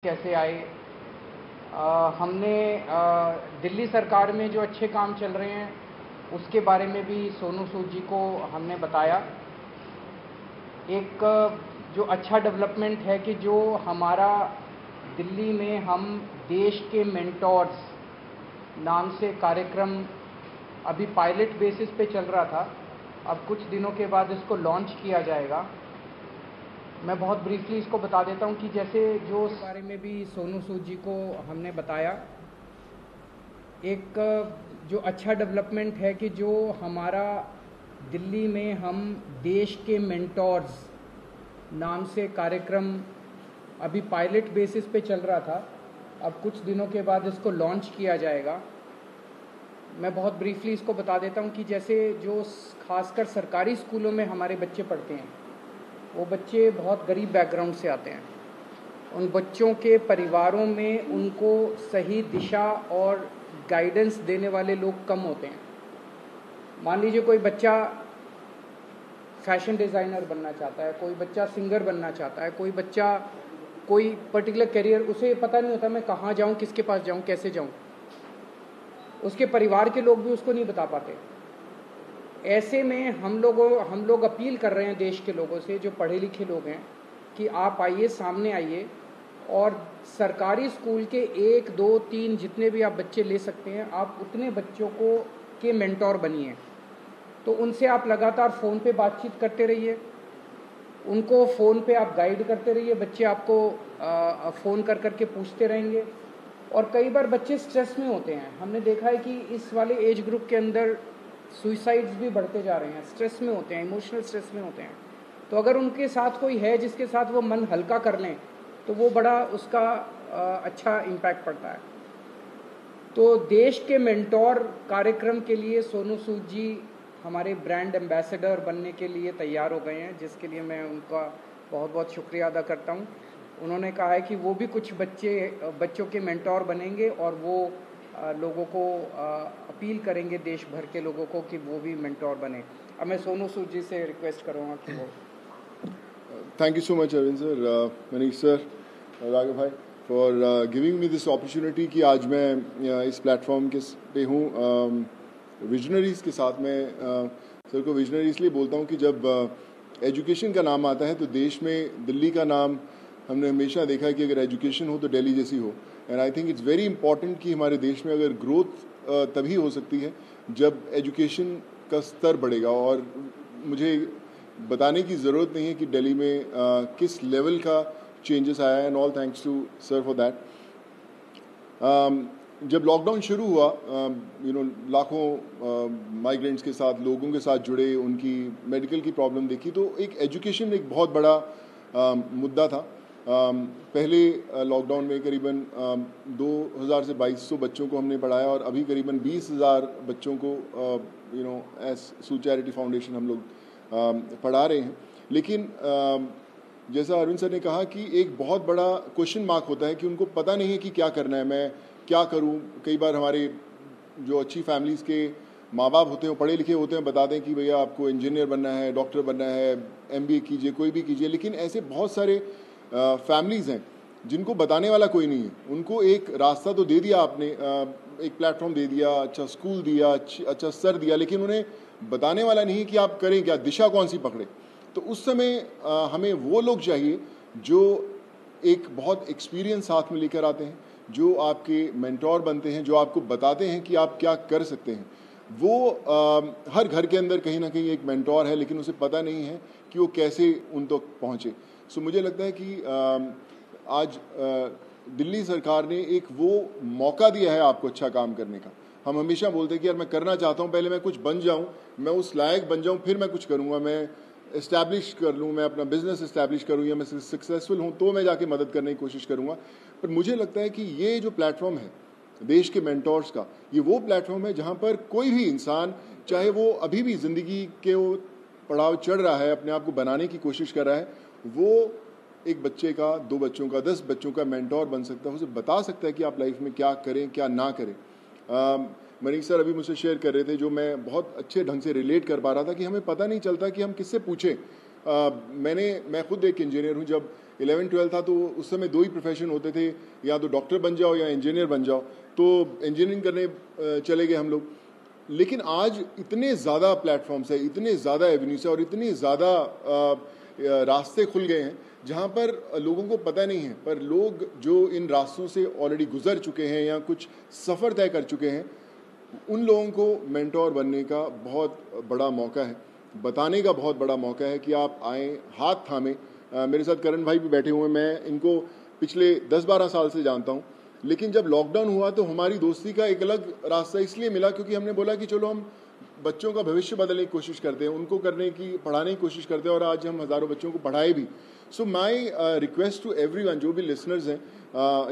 कैसे आए। हमने दिल्ली सरकार में जो अच्छे काम चल रहे हैं उसके बारे में भी सोनू सूद जी को हमने बताया। एक जो अच्छा डेवलपमेंट है कि जो हमारा दिल्ली में हम देश के मेंटोर्स नाम से कार्यक्रम अभी पायलट बेसिस पे चल रहा था, अब कुछ दिनों के बाद इसको लॉन्च किया जाएगा। मैं बहुत ब्रीफली इसको बता देता हूँ कि जैसे जो इस बारे में भी सोनू सूद जी को हमने बताया। एक जो अच्छा डेवलपमेंट है कि जो हमारा दिल्ली में हम देश के मेंटोर्स नाम से कार्यक्रम अभी पायलट बेसिस पे चल रहा था, अब कुछ दिनों के बाद इसको लॉन्च किया जाएगा। मैं बहुत ब्रीफली इसको बता देता हूँ कि जैसे जो खासकर सरकारी स्कूलों में हमारे बच्चे पढ़ते हैं, वो बच्चे बहुत गरीब बैकग्राउंड से आते हैं। उन बच्चों के परिवारों में उनको सही दिशा और गाइडेंस देने वाले लोग कम होते हैं। मान लीजिए कोई बच्चा फैशन डिज़ाइनर बनना चाहता है, कोई बच्चा सिंगर बनना चाहता है, कोई बच्चा कोई पर्टिकुलर करियर, उसे पता नहीं होता मैं कहाँ जाऊँ, किसके पास जाऊँ, कैसे जाऊँ। उसके परिवार के लोग भी उसको नहीं बता पाते। ऐसे में हम लोग अपील कर रहे हैं देश के लोगों से, जो पढ़े लिखे लोग हैं, कि आप आइए, सामने आइए और सरकारी स्कूल के 1, 2, 3 जितने भी आप बच्चे ले सकते हैं, आप उतने बच्चों को के मेंटोर बनिए। तो उनसे आप लगातार फ़ोन पे बातचीत करते रहिए, उनको फ़ोन पे आप गाइड करते रहिए। बच्चे आपको फ़ोन कर करके पूछते रहेंगे। और कई बार बच्चे स्ट्रेस में होते हैं। हमने देखा है कि इस वाले एज ग्रुप के अंदर सुइसाइड्स भी बढ़ते जा रहे हैं, स्ट्रेस में होते हैं, इमोशनल स्ट्रेस में होते हैं। तो अगर उनके साथ कोई है जिसके साथ वो मन हल्का कर लें, तो वो बड़ा उसका अच्छा इम्पैक्ट पड़ता है। तो देश के मेंटोर कार्यक्रम के लिए सोनू सूद जी हमारे ब्रांड एम्बेसडर बनने के लिए तैयार हो गए हैं, जिसके लिए मैं उनका बहुत बहुत शुक्रिया अदा करता हूँ। उन्होंने कहा है कि वो भी कुछ बच्चों के मेंटोर बनेंगे और वो लोगों को अपील करेंगे, देश भर के लोगों को, कि वो भी मेंटोर बने। अब मैं सोनू सूद जी से रिक्वेस्ट करूँगा कि वो। Thank you so much, Arvind sir, Manish sir, Raghav bhai, for giving me this opportunity कि आज मैं इस प्लेटफॉर्म के पे हूँ विजनरीज़ के साथ में। सर को विजनरी इसलिए बोलता हूँ कि जब एजुकेशन का नाम आता है तो देश में दिल्ली का नाम हमने हमेशा देखा है कि अगर एजुकेशन हो तो दिल्ली जैसी हो। And I think it's very important कि हमारे देश में अगर ग्रोथ तभी हो सकती है जब एजुकेशन का स्तर बढ़ेगा। और मुझे बताने की ज़रूरत नहीं है कि दिल्ली में किस लेवल का चेंजेस आया है, and all thanks to sir for that. जब लॉकडाउन शुरू हुआ, लाखों माइग्रेंट्स के साथ, लोगों के साथ जुड़े, उनकी मेडिकल की प्रॉब्लम देखी, तो एक एजुकेशन एक बहुत बड़ा मुद्दा था। पहले लॉकडाउन में करीबन 2000 से 2200 बच्चों को हमने पढ़ाया और अभी करीबन 20,000 बच्चों को एज सूद चैरिटी फाउंडेशन हम लोग पढ़ा रहे हैं। लेकिन जैसा अरविंद सर ने कहा कि एक बहुत बड़ा क्वेश्चन मार्क होता है कि उनको पता नहीं है कि क्या करना है, मैं क्या करूं। कई बार हमारे जो अच्छी फैमिलीज़ के माँ बाप होते हैं, पढ़े लिखे होते हैं, बताते हैं कि भैया आपको इंजीनियर बनना है, डॉक्टर बनना है, MBA कीजिए, कोई भी कीजिए। लेकिन ऐसे बहुत सारे फैमिलीज़ हैं जिनको बताने वाला कोई नहीं है। उनको एक रास्ता तो दे दिया आपने, एक प्लेटफॉर्म दे दिया, अच्छा स्कूल दिया, अच्छा सर दिया, लेकिन उन्हें बताने वाला नहीं कि आप करें क्या, दिशा कौन सी पकड़े। तो उस समय हमें वो लोग चाहिए जो एक बहुत एक्सपीरियंस साथ में लेकर आते हैं, जो आपके मेंटोर बनते हैं, जो आपको बताते हैं कि आप क्या कर सकते हैं। वो हर घर के अंदर कहीं ना कहीं एक मेंटोर है, लेकिन उसे पता नहीं है कि वो कैसे उन तक पहुँचे। सो मुझे लगता है कि आज दिल्ली सरकार ने एक वो मौका दिया है आपको अच्छा काम करने का। हम हमेशा बोलते हैं कि यार मैं करना चाहता हूँ, पहले मैं कुछ बन जाऊँ, मैं उस लायक बन जाऊँ, फिर मैं कुछ करूँगा, मैं इस्टेब्लिश कर लूँ, मैं अपना बिजनेस इस्टेब्लिश करूँ, या मैं सक्सेसफुल हूँ तो मैं जाके मदद करने की कोशिश करूँगा। पर मुझे लगता है कि ये जो प्लेटफॉर्म है देश के मेंटोर्स का, ये वो प्लेटफॉर्म है जहाँ पर कोई भी इंसान, चाहे वो अभी भी ज़िंदगी के वो पड़ाव चढ़ रहा है, अपने आप को बनाने की कोशिश कर रहा है, वो एक बच्चे का, 2 बच्चों का, 10 बच्चों का मेंटोर बन सकता है। उसे बता सकता है कि आप लाइफ में क्या करें, क्या ना करें। मनीष सर अभी मुझसे शेयर कर रहे थे, जो मैं बहुत अच्छे ढंग से रिलेट कर पा रहा था, कि हमें पता नहीं चलता कि हम किससे पूछें। मैं खुद एक इंजीनियर हूँ। जब 11-12 था तो उस समय 2 ही प्रोफेशन होते थे, या तो डॉक्टर बन जाओ या इंजीनियर बन जाओ, तो इंजीनियरिंग करने चले गए हम लोग। लेकिन आज इतने ज़्यादा प्लेटफॉर्म्स है, इतने ज़्यादा एवेन्यूज है और इतनी ज़्यादा रास्ते खुल गए हैं जहाँ पर लोगों को पता नहीं है, पर लोग जो इन रास्तों से ऑलरेडी गुजर चुके हैं या कुछ सफ़र तय कर चुके हैं, उन लोगों को मेंटोर बनने का बहुत बड़ा मौका है, बताने का बहुत बड़ा मौका है कि आप आएँ, हाथ थामें। मेरे साथ करण भाई भी बैठे हुए हैं, मैं इनको पिछले 10-12 साल से जानता हूँ, लेकिन जब लॉकडाउन हुआ तो हमारी दोस्ती का एक अलग रास्ता इसलिए मिला क्योंकि हमने बोला कि चलो हम बच्चों का भविष्य बदलने की कोशिश करते हैं, उनको पढ़ाने की कोशिश करते हैं, और आज हम हज़ारों बच्चों को पढ़ाए भी। सो माई रिक्वेस्ट टू एवरीवन, जो भी लिसनर्स हैं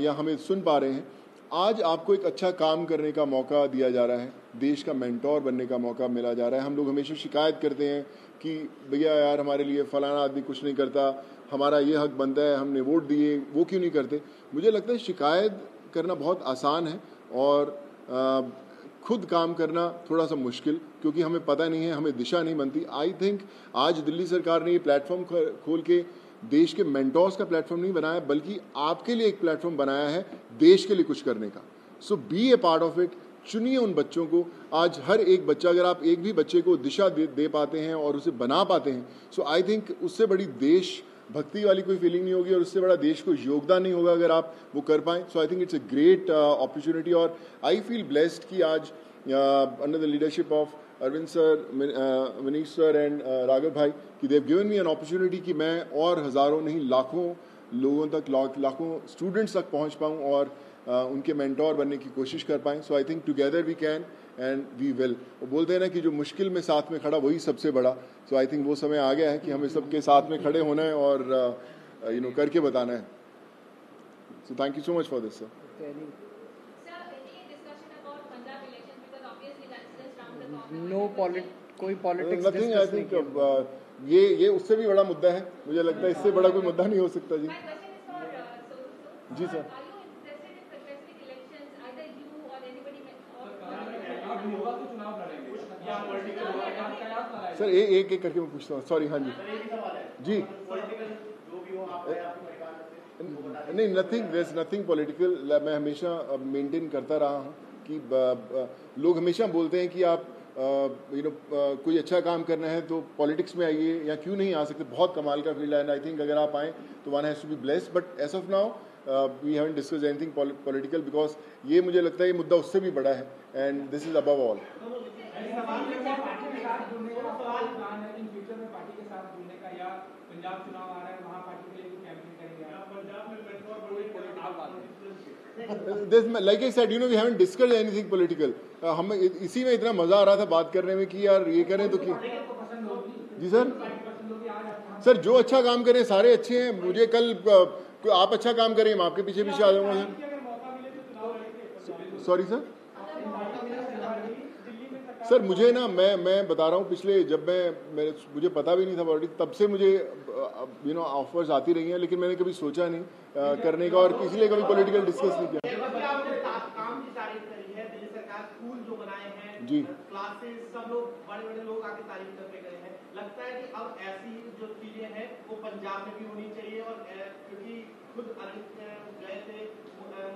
या हमें सुन पा रहे हैं, आज आपको एक अच्छा काम करने का मौका दिया जा रहा है, देश का मेंटोर बनने का मौका मिला जा रहा है। हम लोग हमेशा शिकायत करते हैं कि भैया यार हमारे लिए फलाना आदमी कुछ नहीं करता, हमारा ये हक बनता है, हमने वोट दिए, वो क्यों नहीं करते। मुझे लगता है शिकायत करना बहुत आसान है और खुद काम करना थोड़ा सा मुश्किल, क्योंकि हमें पता नहीं है, हमें दिशा नहीं बनती। आई थिंक आज दिल्ली सरकार ने ये प्लेटफॉर्म खोल के देश के मेंटोर्स का प्लेटफॉर्म नहीं बनाया, बल्कि आपके लिए एक प्लेटफॉर्म बनाया है देश के लिए कुछ करने का। So be a part of it. चुनिए उन बच्चों को। आज हर एक बच्चा, अगर आप एक भी बच्चे को दिशा दे पाते हैं और उसे बना पाते हैं, सो आई थिंक उससे बड़ी देश भक्ति वाली कोई फीलिंग नहीं होगी और उससे बड़ा देश को योगदान नहीं होगा अगर आप वो कर पाएँ। So I think it's a great opportunity और आई फील ब्लेस्ड कि आज under the leadership of Arvind sir, Manish sir and Raghav भाई, कि they've given me an opportunity कि मैं और हज़ारों नहीं लाखों लोगों तक, लाखों स्टूडेंट्स तक पहुंच पाऊं और उनके मेंटोर बनने की कोशिश कर पाएं। So I think together we can and we will. वो बोलते हैं ना कि जो मुश्किल में साथ में खड़ा वही सबसे बड़ा। सो आई थिंक वो समय आ गया है कि हमें सबके साथ में खड़े होना है और करके बताना है। So thank you so much for this sir. कोई पॉलिटिक्स नथिंग। आई थिंक ये उससे भी बड़ा मुद्दा है, मुझे लगता है इससे बड़ा कोई मुद्दा नहीं हो सकता। जी जी सर। सर एक एक करके मैं पूछता हूँ, सॉरी। हाँ जी जी। नहीं, नथिंग पॉलिटिकल। मैं हमेशा मेंटेन करता रहा हूँ कि लोग हमेशा बोलते हैं कि आप कोई अच्छा काम करना है तो पॉलिटिक्स में आइए, या क्यों नहीं आ सकते। बहुत कमाल का फील्ड है एंड आई थिंक अगर आप आएँ तो one has to be blessed. But as of now we haven't discussed anything political, because ये मुझे लगता है ये मुद्दा उससे भी बड़ा है and this is above all. Like I said, we haven't discussed anything political. हम इसी में इतना मजा आ रहा था बात करने में कि यार ये करें तो क्यों। जी सर जो अच्छा काम करें सारे अच्छे हैं। मुझे कल आप अच्छा काम करें, मैं आपके पीछे पीछे आ जाऊंगा सर। सॉरी सर मुझे ना, मैं बता रहा हूँ, पिछले जब मुझे पता भी नहीं था ऑलरेडी, तब से मुझे ऑफर्स आती रही हैं, लेकिन मैंने कभी सोचा नहीं करने का और इसलिए कभी पॉलिटिकल डिस्कस नहीं किया। स्कूल जो बनाए हैं जी, क्लासेस, सब लोग बड़े लोग आके तारीफ करके गए हैं। लगता है कि अब ऐसी जो चीजें हैं वो पंजाब में भी होनी चाहिए, और क्योंकि खुद गए थे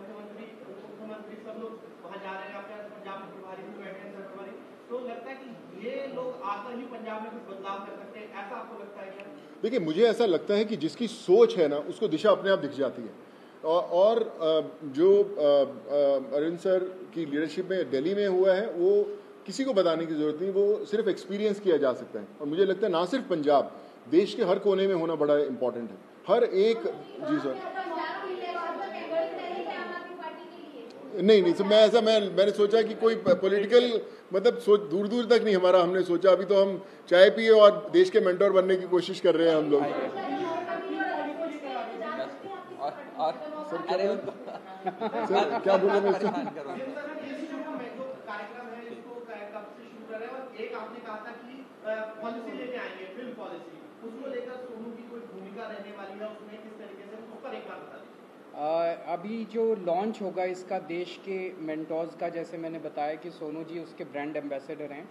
मुख्यमंत्री सब लोग वहाँ जा रहे हैं, आपके पंजाब में प्रभारी भी बैठे हैं, प्रभारी, तो लगता है कि ये लोग आकर ही पंजाब में कुछ बदलाव कर सकते हैं, ऐसा आपको लगता है क्या? देखिए मुझे ऐसा लगता है कि जिसकी सोच है ना उसको दिशा अपने आप दिख जाती है। और जो अरविंद सर की लीडरशिप में दिल्ली में हुआ है वो किसी को बताने की जरूरत नहीं, वो सिर्फ एक्सपीरियंस किया जा सकता है। और मुझे लगता है ना सिर्फ पंजाब, देश के हर कोने में होना बड़ा इंपॉर्टेंट है। हर एक। जी सर। नहीं सर, मैंने सोचा कि कोई पॉलिटिकल मतलब दूर दूर तक नहीं हमारा हमने सोचा। अभी तो हम चाय पिए और देश के मेंटोर बनने की कोशिश कर रहे हैं हम लोग। सर क्या बोले मैं इसको? एक आपने कहा था कि पॉलिसी लेके आएंगे, फिल्म पॉलिसी, उसको लेकर सोनू की कोई भूमिका रहने वाली है उसमें, किस तरीके से, उस पर एक बार बता दीजिए। अभी जो लॉन्च होगा इसका देश के मेंटोर्स का, जैसे मैंने बताया कि सोनू जी उसके ब्रांड एम्बेसडर हैं।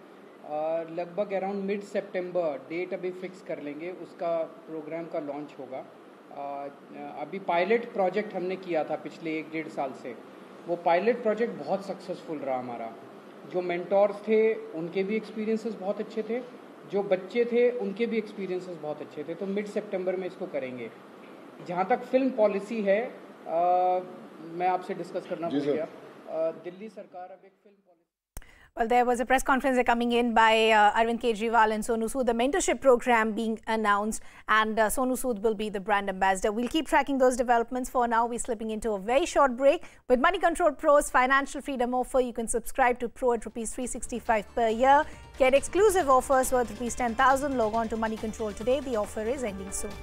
लगभग अराउंड मिड सितंबर डेट अभी फिक्स कर लेंगे, उसका प्रोग्राम का लॉन्च होगा। अभी पायलट प्रोजेक्ट हमने किया था पिछले 1-1.5 साल से, वो पायलट प्रोजेक्ट बहुत सक्सेसफुल रहा हमारा। जो मेंटोर्स थे उनके भी एक्सपीरियंसेस बहुत अच्छे थे, जो बच्चे थे उनके भी एक्सपीरियंसेस बहुत अच्छे थे। तो मिड सितंबर में इसको करेंगे। जहाँ तक फिल्म पॉलिसी है, मैं आपसे डिस्कस करना भूल गया। दिल्ली सरकार अब एक film policy. Well, there was a press conference coming in by Arvind Kejriwal and Sonu Sood, the mentorship program being announced, and Sonu Sood will be the brand ambassador. We'll keep tracking those developments. For now, we're slipping into a very short break. With Money Control Pro's financial freedom offer, you can subscribe to Pro at ₹365 per year. Get exclusive offers worth ₹10,000. Log on to Money Control today. The offer is ending soon.